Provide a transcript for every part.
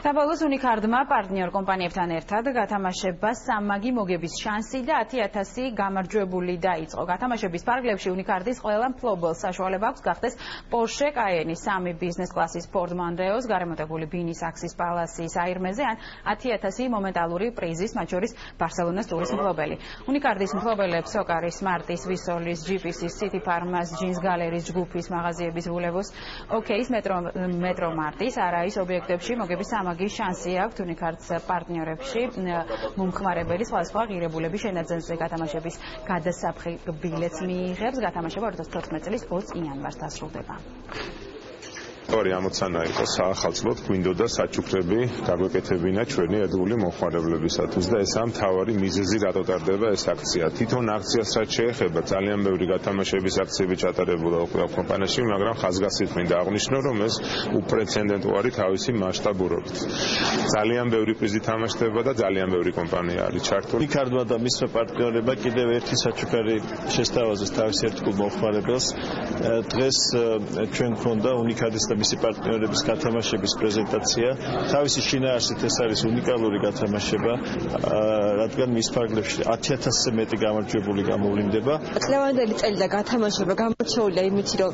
საბოლოოს უნიკარდმა პარტნიორ კომპანიებთან ერთად გათამაშება სამმაგი მოგების შანსი და 10,000 გამარჯვებული დაიწყო. გათამაშების ფარგლებში უნიკარდის ყველა მფლობელს საშუალება აქვს გახდეს Porsche Cayenne, 3 ბიზნეს კლასის Ford Mondeo-ს, გარემონტებული ბინის აქსის პალასის აირმეზე ან 10,000 მომენტალური პრიზის, მათ შორის ბარსელონას ტურის მფლობელი. უნიკარდის მფლობელებს Soccer-ის, Smart-ის, Vissol-ის, GPC-ის, City Pharma-ს, Jeans Gallery-ის, ჯგუფის, მაღაზიების, Vulevos, OK-ის, Metro Mart-ის, Ara-ის ობიექტებში მოგების სამმაგი შანსი აქვს უნიკარდს პარტნიორებში მომხმარებელი სხვადასხვა ღირებულების შენაძენზე გათამაშების გადასაფრთხე ბილეთს მიიღებს. გათამაშება 2014 წლის 20 იანვარს დასრულდება. ორი ამოცანა იყო საახალწლოდ გვინდოდა საჩუქრები გაგვეკეთებინა ჩვენი ერთგული მომხმარებლებისათვის და ესაა მთავარი მიზეზი რატო ტარდება ეს აქცია. თვითონ აქციას რაც შეეხება ძალიან ბევრი გათამაშების აქციები ჩატარებულა კომპანიაში, მაგრამ ხაზგასით მინდა აღვნიშნო, რომ ეს უპრეცედენტოვანი თავისი მასშტაბურობით. ძალიან ბევრი პრიზი თამაშდება და ძალიან ბევრი კომპანია არის ჩართული. უნიკარდმა და მისმა პარტნიორებმა კიდევ ერთი საჩუქარი შესთავაზეს თავის ერთგულ მომხმარებელს. დღეს ჩვენ გვქონდა უნიკარდის მისი პარტნიორების გათამაშების პრეზენტაცია. თავისი შინაარსით ეს არის უნიკალური გათამაშება, რადგან მის ფარგლებში 10,000-ზე მეტი გამარჯვებული გამოვლინდება. წლევანდელი წელი და გათამაშება გამორჩეულია იმით, რომ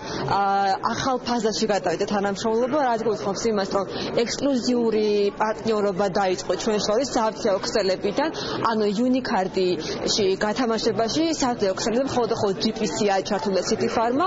ახალ ფაზაში გადავიდა თანამშრომლობა, რაც გულისხმობს იმას, რომ ექსკლუზიური პარტნიორობა დაიწყო ჩვენ შორის საავტოო ქსელებიდან, ანუ უნიკარდში გათამაშებაში საავტოო ქსელები მხოლოდ GPC-ა ჩართული City Pharma.